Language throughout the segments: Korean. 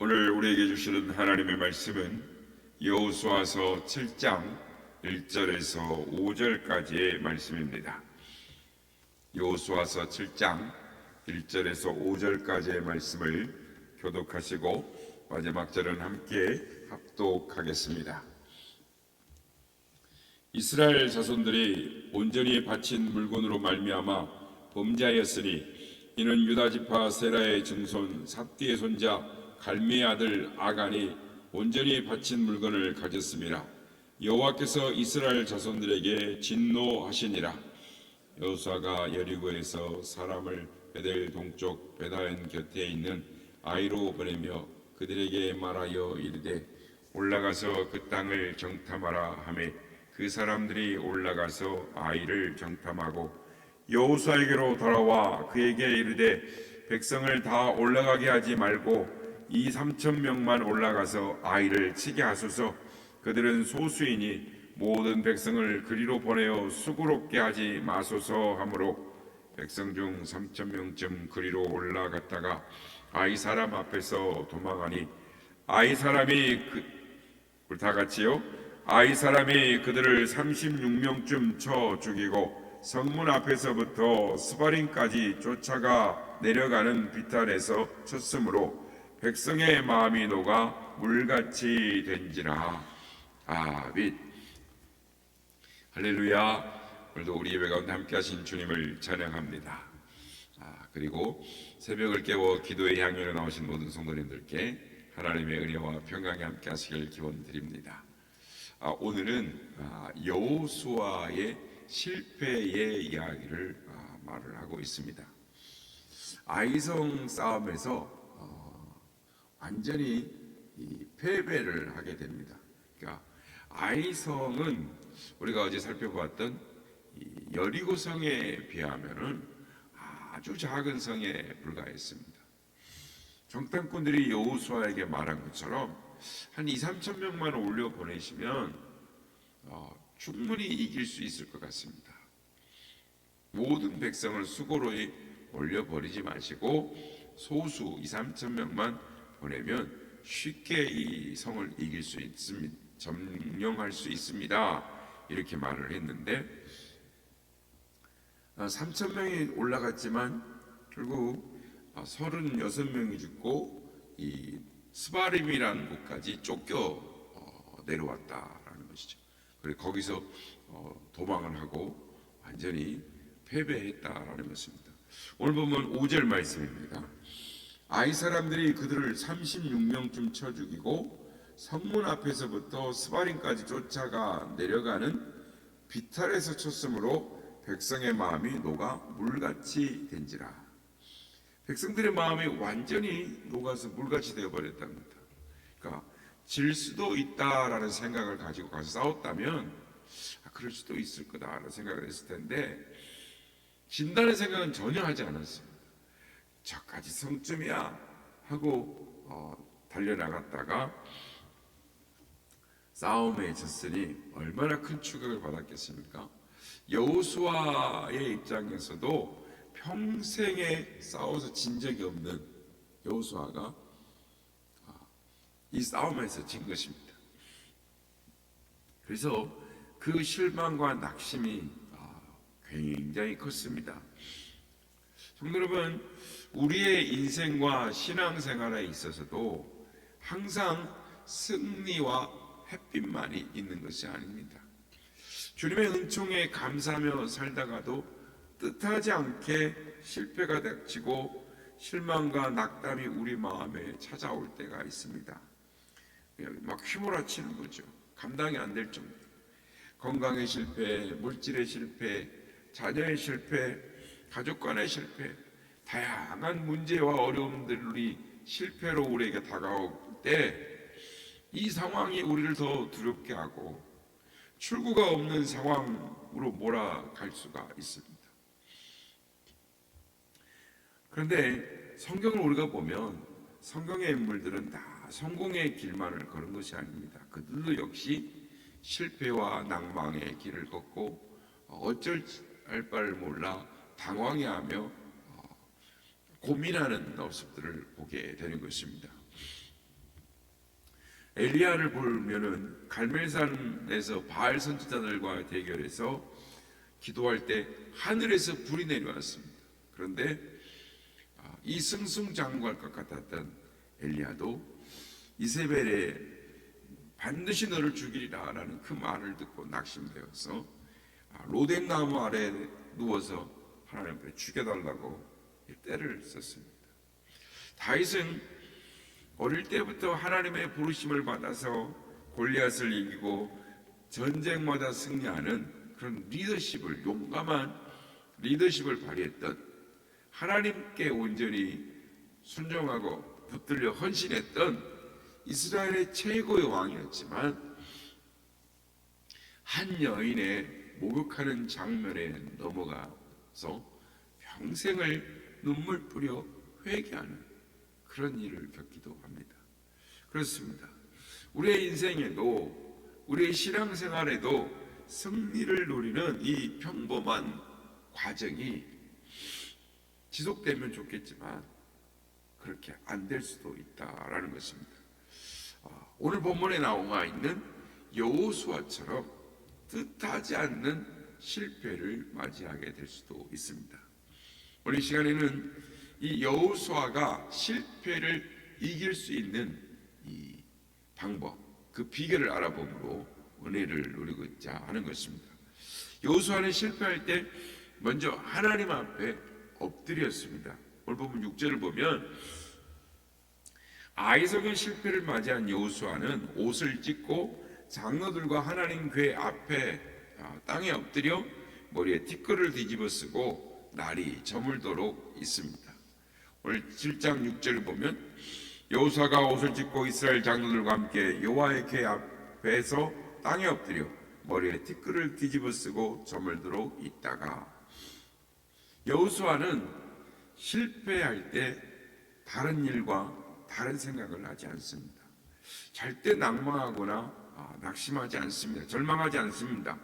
오늘 우리에게 주시는 하나님의 말씀은 여호수아서 7장 1절에서 5절까지의 말씀입니다. 여호수아서 7장 1절에서 5절까지의 말씀을 교독하시고 마지막 절은 함께 합독하겠습니다. 이스라엘 자손들이 온전히 바친 물건으로 말미암아 범죄하였으니 이는 유다 지파 세라의 증손 삽디의 손자 갈미의 아들 아간이 온전히 바친 물건을 가졌습니다. 여호와께서 이스라엘 자손들에게 진노하시니라. 여호수아가 여리고에서 사람을 베델 동쪽 베다엔 곁에 있는 아이로 보내며 그들에게 말하여 이르되 올라가서 그 땅을 정탐하라 하매 그 사람들이 올라가서 아이를 정탐하고 여호수아에게로 돌아와 그에게 이르되 백성을 다 올라가게 하지 말고 2,3,000명만 올라가서 아이를 치게 하소서. 그들은 소수이니 모든 백성을 그리로 보내어 수고롭게 하지 마소서 하므로 백성 중 3,000명쯤 그리로 올라갔다가 아이 사람 앞에서 도망하니 아이 사람이 그들을 36명쯤 쳐 죽이고 성문 앞에서부터 스바림까지 쫓아가 내려가는 비탈에서 쳤으므로 백성의 마음이 녹아 물같이 된지라. 아멘. 할렐루야. 오늘도 우리 예배 가운데 함께 하신 주님을 찬양합니다. 그리고 새벽을 깨워 기도의 향유로 나오신 모든 성도님들께 하나님의 은혜와 평강이 함께 하시길 기원드립니다. 오늘은 여호수아의 실패의 이야기를 말을 하고 있습니다. 아이성 싸움에서 완전히 패배를 하게 됩니다. 그러니까 아이성은 우리가 어제 살펴보았던 여리고성에 비하면은 아주 작은 성에 불과했습니다. 정탐꾼들이 여호수아에게 말한 것처럼 한 2,3,000명만 올려 보내시면 충분히 이길 수 있을 것 같습니다. 모든 백성을 수고로 올려버리지 마시고 소수 2,3,000명만 보내면 쉽게 이 성을 이길 수 있습니다. 점령할 수 있습니다. 이렇게 말을 했는데 3,000명이 올라갔지만 결국 36명이 죽고 이 스바림이라는 곳까지 쫓겨 내려왔다라는 것이죠. 그래서 거기서 도망을 하고 완전히 패배했다라는 것입니다. 오늘 보면 5절 말씀입니다. 아이 사람들이 그들을 36명쯤 쳐 죽이고 성문 앞에서부터 스바림까지 쫓아가 내려가는 비탈에서 쳤으므로 백성의 마음이 녹아 물같이 된지라. 백성들의 마음이 완전히 녹아서 물같이 되어버렸답니다. 그러니까 질 수도 있다라는 생각을 가지고 가서 싸웠다면 그럴 수도 있을 거다라는 생각을 했을 텐데 진다는 생각은 전혀 하지 않았습니다. 저까지 성쯤이야 하고 달려나갔다가 싸움에 졌으니 얼마나 큰 충격을 받았겠습니까? 여호수아의 입장에서도 평생에 싸워서 진 적이 없는 여호수아가 이 싸움에서 진 것입니다. 그래서 그 실망과 낙심이 굉장히 컸습니다. 성도 여러분, 우리의 인생과 신앙생활에 있어서도 항상 승리와 햇빛만이 있는 것이 아닙니다. 주님의 은총에 감사하며 살다가도 뜻하지 않게 실패가 닥치고 실망과 낙담이 우리 마음에 찾아올 때가 있습니다. 막 휘몰아치는 거죠. 감당이 안 될 정도. 건강의 실패, 물질의 실패, 자녀의 실패, 가족 간의 실패, 다양한 문제와 어려움들이 실패로 우리에게 다가올 때 이 상황이 우리를 더 두렵게 하고 출구가 없는 상황으로 몰아갈 수가 있습니다. 그런데 성경을 우리가 보면 성경의 인물들은 다 성공의 길만을 걸은 것이 아닙니다. 그들도 역시 실패와 낭망의 길을 걷고 어쩔 바를 몰라 당황해하며 고민하는 모습들을 보게 되는 것입니다. 엘리야를 보면은 갈멜산에서 바알 선지자들과 대결해서 기도할 때 하늘에서 불이 내려왔습니다. 그런데 이 승승장구할 것 같았던 엘리야도 이세벨에 반드시 너를 죽이리라 라는 그 말을 듣고 낙심되어서 로뎀나무 아래 누워서 하나님 앞에 죽여달라고 때를 썼습니다. 다윗은 어릴 때부터 하나님의 부르심을 받아서 골리앗을 이기고 전쟁마다 승리하는 그런 리더십을, 용감한 리더십을 발휘했던, 하나님께 온전히 순종하고 붙들려 헌신했던 이스라엘의 최고의 왕이었지만, 한 여인의 목욕하는 장면에 넘어가서 평생을 눈물 뿌려 회개하는 그런 일을 겪기도 합니다. 그렇습니다. 우리의 인생에도, 우리의 신앙생활에도 승리를 노리는 이 평범한 과정이 지속되면 좋겠지만 그렇게 안 될 수도 있다라는 것입니다. 오늘 본문에 나와 있는 여호수아처럼 뜻하지 않는 실패를 맞이하게 될 수도 있습니다. 오늘 시간에는 이 여호수아가 실패를 이길 수 있는 이 방법, 그 비결을 알아봄으로 은혜를 누리고자 하는 것입니다. 여호수아는 실패할 때 먼저 하나님 앞에 엎드렸습니다. 오늘 보면 6절을 보면 아이성의 실패를 맞이한 여호수아는 옷을 찢고 장로들과 하나님 궤 앞에 땅에 엎드려 머리에 티끌을 뒤집어 쓰고 날이 저물도록 있습니다. 오늘 7장 6절을 보면 여호수아가 옷을 찢고 이스라엘 장로들과 함께 여호와의 궤 앞에서 땅에 엎드려 머리에 티끌을 뒤집어 쓰고 저물도록 있다가, 여호수아는 실패할 때 다른 일과 다른 생각을 하지 않습니다. 절대 낙망하거나 낙심하지 않습니다. 절망하지 않습니다.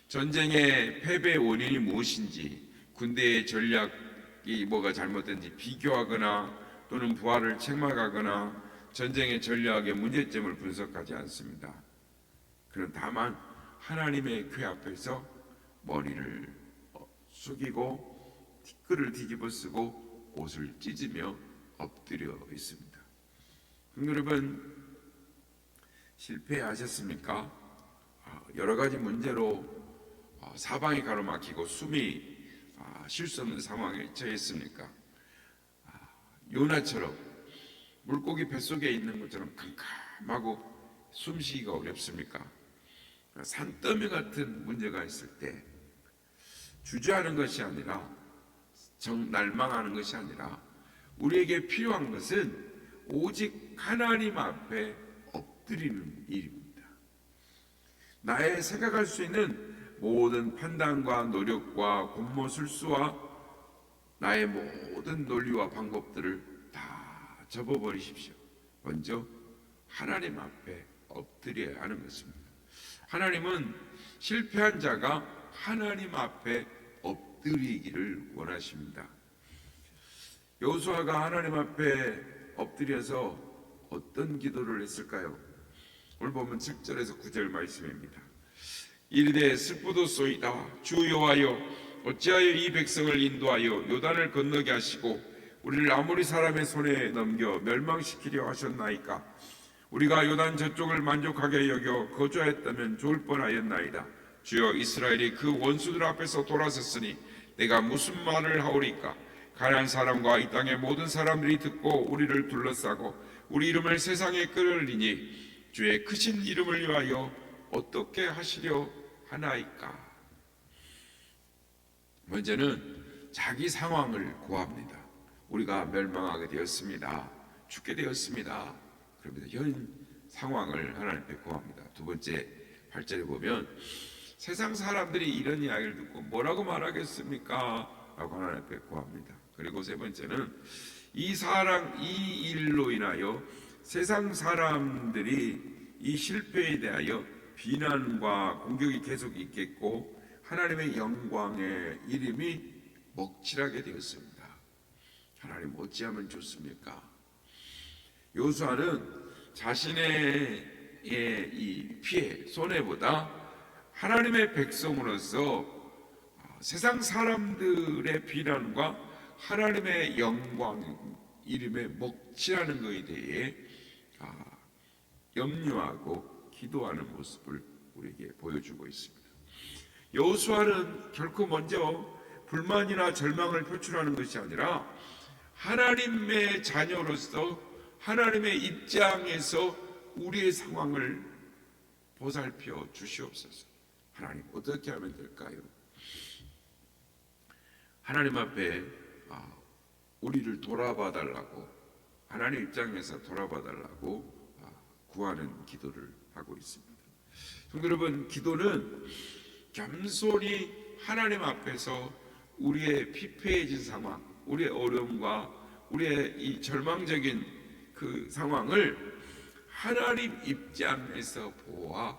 전쟁의 패배의 원인이 무엇인지, 군대의 전략이 뭐가 잘못된지 비교하거나 또는 부하를 책망하거나 전쟁의 전략의 문제점을 분석하지 않습니다. 그는 다만 하나님의 궤 앞에서 머리를 숙이고 티끌을 뒤집어 쓰고 옷을 찢으며 엎드려 있습니다. 여러분, 실패하셨습니까? 여러 가지 문제로 사방이 가로막히고 숨이 쉴 수 없는 상황에 처했습니까? 요나처럼 물고기 뱃속에 있는 것처럼 캄캄하고 숨쉬기가 어렵습니까? 산더미 같은 문제가 있을 때 주저하는 것이 아니라, 날망하는 것이 아니라, 우리에게 필요한 것은 오직 하나님 앞에 엎드리는 일입니다. 나의 생각할 수 있는 모든 판단과 노력과 곤모술수와 나의 모든 논리와 방법들을 다 접어버리십시오. 먼저 하나님 앞에 엎드려야 하는 것입니다. 하나님은 실패한 자가 하나님 앞에 엎드리기를 원하십니다. 여호수아가 하나님 앞에 엎드려서 어떤 기도를 했을까요? 오늘 보면 7절에서 9절 말씀입니다. 이르되 슬프도소이다. 주 여호와여, 어찌하여 이 백성을 인도하여 요단을 건너게 하시고 우리를 아모리 사람의 손에 넘겨 멸망시키려 하셨나이까? 우리가 요단 저쪽을 만족하게 여겨 거주하였다면 좋을 뻔하였나이다. 주여, 이스라엘이 그 원수들 앞에서 돌아섰으니 내가 무슨 말을 하오리까? 가나안 사람과 이 땅의 모든 사람들이 듣고 우리를 둘러싸고 우리 이름을 세상에 끌으리니 주의 크신 이름을 위하여 어떻게 하시려 하나이까? 먼저는 자기 상황을 고합니다. 우리가 멸망하게 되었습니다. 죽게 되었습니다. 그러면서 현 상황을 하나님 앞에 고합니다. 두 번째 8절에 보면 세상 사람들이 이런 이야기를 듣고 뭐라고 말하겠습니까? 라고 하나님 앞에 고합니다. 그리고 세 번째는 이 일로 인하여 세상 사람들이 이 실패에 대하여 비난과 공격이 계속 있겠고 하나님의 영광의 이름이 먹칠하게 되었습니다. 하나님 어찌하면 좋습니까? 여호수아는 자신의 이 피해, 손해보다 하나님의 백성으로서 세상 사람들의 비난과 하나님의 영광, 이름에 먹칠하는 것에 대해 염려하고 기도하는 모습을 우리에게 보여주고 있습니다. 여호수아는 결코 먼저 불만이나 절망을 표출하는 것이 아니라 하나님의 자녀로서 하나님의 입장에서 우리의 상황을 보살펴 주시옵소서. 하나님, 어떻게 하면 될까요? 하나님 앞에 우리를 돌아봐 달라고, 하나님 입장에서 돌아봐 달라고 구하는 기도를 하고 있습니다. 성도 여러분, 기도는 겸손히 하나님 앞에서 우리의 피폐해진 상황, 우리의 어려움과 우리의 이 절망적인 그 상황을 하나님 입장에서 보아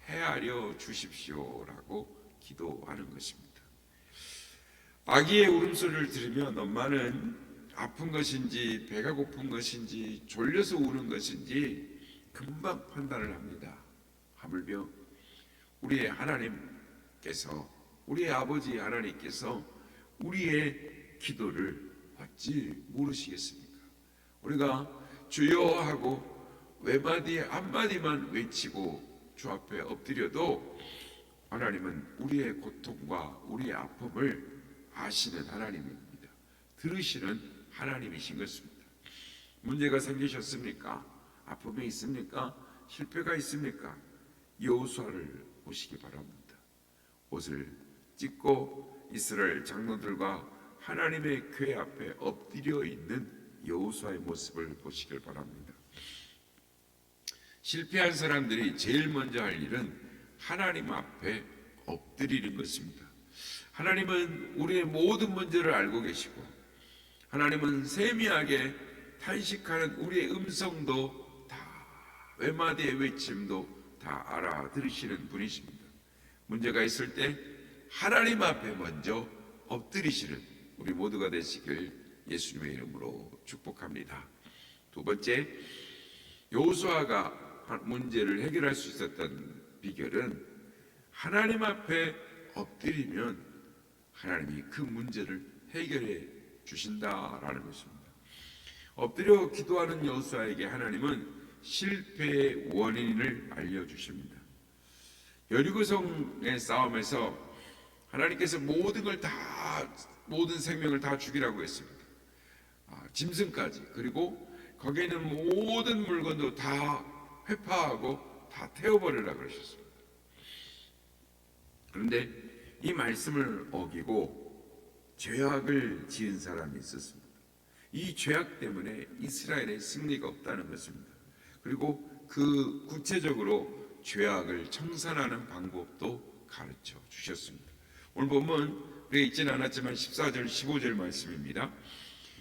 헤아려 주십시오라고 기도하는 것입니다. 아기의 울음소리를 들으면 엄마는 아픈 것인지 배가 고픈 것인지 졸려서 우는 것인지 금방 판단을 합니다. 하물며 우리의 하나님께서, 우리의 아버지 하나님께서 우리의 기도를 어찌 모르시겠습니까? 우리가 주여 하고 외마디 한마디만 외치고 주 앞에 엎드려도 하나님은 우리의 고통과 우리의 아픔을 아시는 하나님입니다. 들으시는 하나님이신 것입니다. 문제가 생기셨습니까? 아픔이 있습니까? 실패가 있습니까? 여호수아를 보시기 바랍니다. 옷을 찢고 이스라엘 장로들과 하나님의 궤 앞에 엎드려 있는 여호수아의 모습을 보시길 바랍니다. 실패한 사람들이 제일 먼저 할 일은 하나님 앞에 엎드리는 것입니다. 하나님은 우리의 모든 문제를 알고 계시고, 하나님은 세미하게 탄식하는 우리의 음성도 다, 외마디의 외침도 다 알아들으시는 분이십니다. 문제가 있을 때 하나님 앞에 먼저 엎드리시는 우리 모두가 되시길 예수님의 이름으로 축복합니다. 두 번째, 여호수아가 문제를 해결할 수 있었던 비결은 하나님 앞에 엎드리면 하나님이 그 문제를 해결해 주신다라는 것입니다. 엎드려 기도하는 여호수아에게 하나님은 실패의 원인을 알려주십니다. 여리고성의 싸움에서 하나님께서 모든 생명을 다 죽이라고 했습니다. 짐승까지, 그리고 거기에 있는 모든 물건도 다 회파하고 다 태워버리라고 그러셨습니다. 그런데 이 말씀을 어기고 죄악을 지은 사람이 있었습니다. 이 죄악 때문에 이스라엘의 승리가 없다는 것입니다. 그리고 그 구체적으로 죄악을 청산하는 방법도 가르쳐 주셨습니다. 오늘 본문 우리가 읽지는 않았지만 14절 15절 말씀입니다.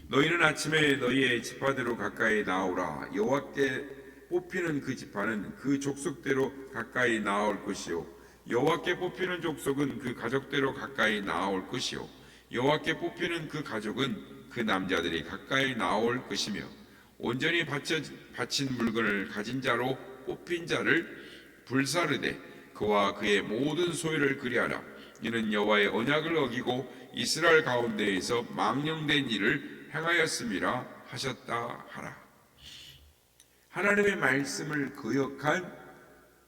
너희는 아침에 너희의 지파대로 가까이 나오라. 여호와께 뽑히는 그 지파는 그 족속대로 가까이 나올 것이요 여호와께 뽑히는 족속은 그 가족대로 가까이 나올 것이요 여호와께 뽑히는 그 가족은 그 남자들이 가까이 나올 것이며 온전히 바친 물건을 가진 자로 뽑힌 자를 불사르되 그와 그의 모든 소유를 그리하라. 이는 여호와의 언약을 어기고 이스라엘 가운데에서 망령된 일을 행하였음이라 하셨다 하라. 하나님의 말씀을 거역한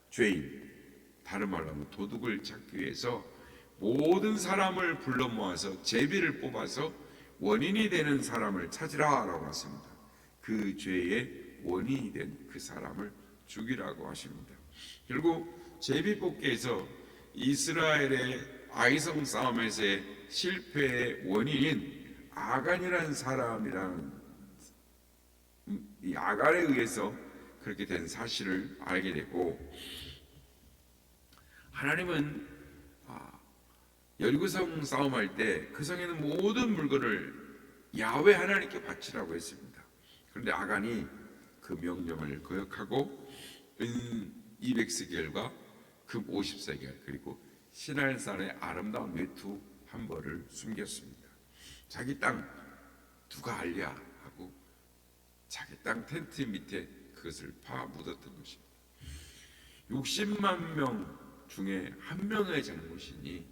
죄인, 다른 말로 하면 도둑을 찾기 위해서 모든 사람을 불러 모아서 제비를 뽑아서 원인이 되는 사람을 찾으라 라고 하십니다. 그 죄의 원인이 된 그 사람을 죽이라고 하십니다. 결국 제비 뽑기에서 이스라엘의 아이성 싸움에서의 실패의 원인인 아간이라는 사람이라는 이 아간에 의해서 그렇게 된 사실을 알게 되고, 하나님은 여리고성 싸움할 때 그 성에는 모든 물건을 야훼 하나님께 바치라고 했습니다. 그런데 아간이 그 명령을 거역하고 은 200세겔과 금 50세겔 그리고 시날산의 아름다운 외투 한 벌을 숨겼습니다. 자기 땅 누가 알랴 하고 자기 땅 텐트 밑에 그것을 파묻었던 것입니다. 60만 명 중에 한 명의 잘못이니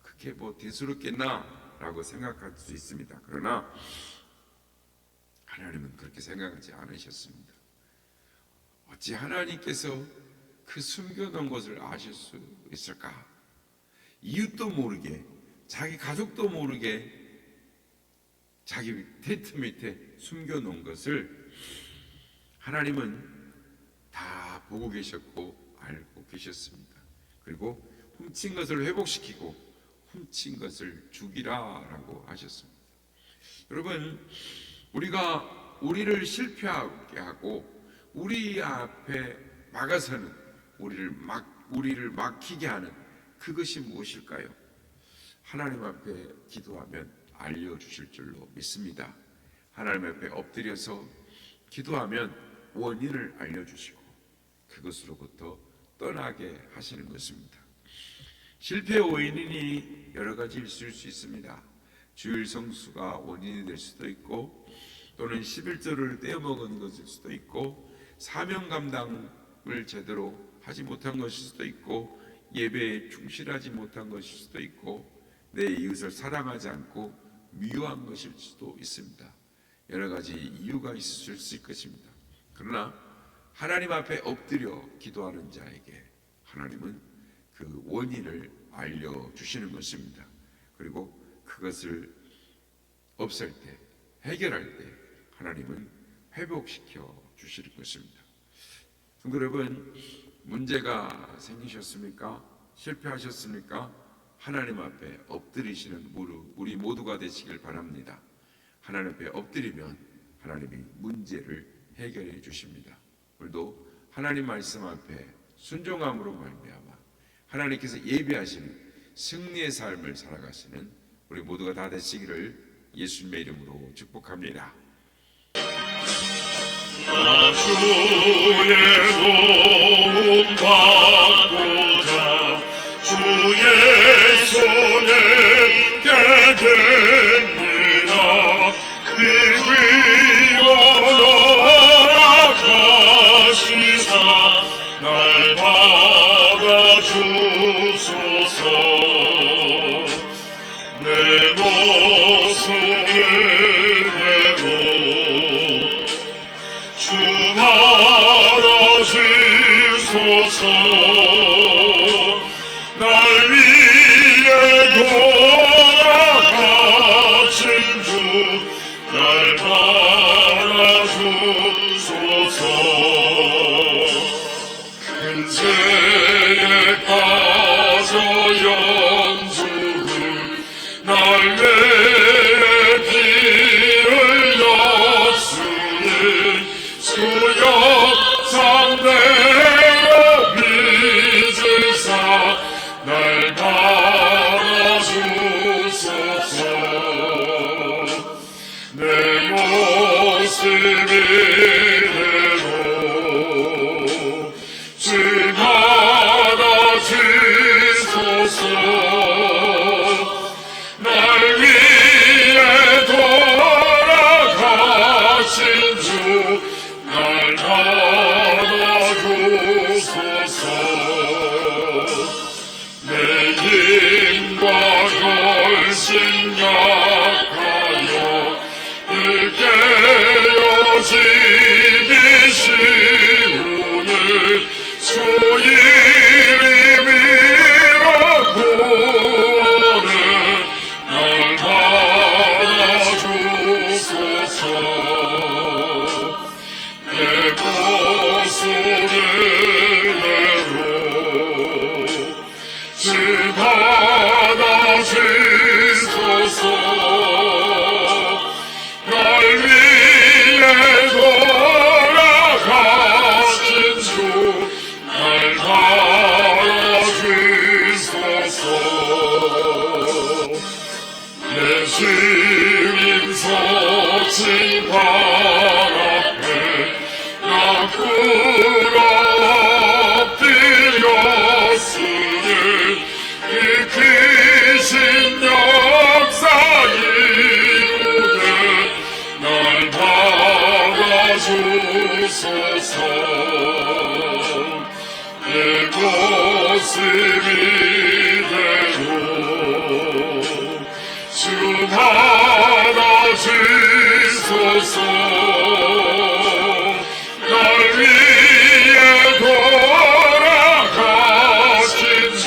그게 대수롭겠나 라고 생각할 수 있습니다. 그러나 하나님은 그렇게 생각하지 않으셨습니다. 어찌 하나님께서 그 숨겨놓은 것을 아실 수 있을까? 이웃도 모르게, 자기 가족도 모르게 자기 텐트 밑에 숨겨놓은 것을 하나님은 다 보고 계셨고 알고 계셨습니다. 그리고 훔친 것을 회복시키고 훔친 것을 죽이라라고 하셨습니다. 여러분, 우리가 우리를 실패하게 하고 우리 앞에 막아서는 우리를 막히게 하는 그것이 무엇일까요? 하나님 앞에 기도하면 알려주실 줄로 믿습니다. 하나님 앞에 엎드려서 기도하면 원인을 알려주시고 그것으로부터 떠나게 하시는 것입니다. 실패의 원인이 여러 가지 있을 수 있습니다. 주일 성수가 원인이 될 수도 있고, 또는 11조를 떼어먹은 것일 수도 있고, 사명 감당을 제대로 하지 못한 것일 수도 있고, 예배에 충실하지 못한 것일 수도 있고, 내 이웃을 사랑하지 않고 미워한 것일 수도 있습니다. 여러 가지 이유가 있을 수 있을 것입니다. 그러나 하나님 앞에 엎드려 기도하는 자에게 하나님은 그 원인을 알려주시는 것입니다. 그리고 그것을 없앨 때, 해결할 때 하나님은 회복시켜 주시는 것입니다. 성도 여러분, 문제가 생기셨습니까? 실패하셨습니까? 하나님 앞에 엎드리시는 우리 모두가 되시길 바랍니다. 하나님 앞에 엎드리면 하나님이 문제를 해결해 주십니다. 오늘도 하나님 말씀 앞에 순종함으로 말미암아 하나님께서 예비하시는 승리의 삶을 살아가시는 우리 모두가 다 되시기를 예수님의 이름으로 축복합니다. 나 주의 도움 받고자 주의 손에 깨듭니다. 비위로 나아가시사 날 받아주소서. 내 모습을 내고 주 받아주소서. 날 위해 돌아가신 주 날 받아주소서. 큰 죄에 빠져 영주를 날 위해 피를 넣었으니 수역 상대로 믿으사 날 받아주소서. 내 모습이 되고 주 받아주소서. 날 위해 돌아가신 주 날 받아주소서. 내 힘과 결심 약하여 늘 깨어지기 쉬우니 주 이름이라 구원해 날 받아주소서. 내 모습을 내로 주 받아주소서. 날 위해 돌아가신 주 날 받아주소서. 내 주님 서신 발 앞에 나 꿇어 엎드렸으니 그 크신 역사 이루게 날 받아주소서. 내 모습이 되고 주 받아주소서. 날 위해 돌아가신 주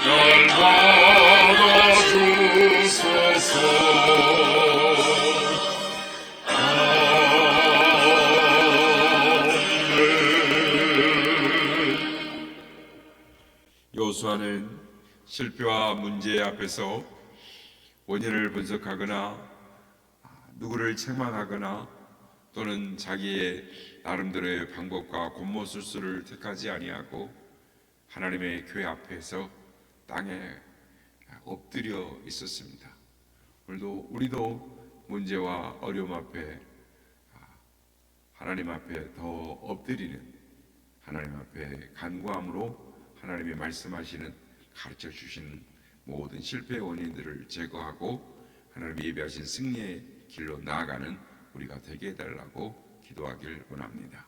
날 받아주소서. 여호수아는 실패와 문제 앞에서 원인을 분석하거나 누구를 책망하거나 또는 자기의 나름대로의 방법과 곤모술수를 택하지 아니하고 하나님의 교회 앞에서 땅에 엎드려 있었습니다. 오늘도 우리도 문제와 어려움 앞에 하나님 앞에 더 엎드리는, 하나님 앞에 간구함으로 하나님이 말씀하시는, 가르쳐 주시는 모든 실패의 원인들을 제거하고 하나님이 예비하신 승리의 길로 나아가는 우리가 되게 해달라고 기도하길 원합니다.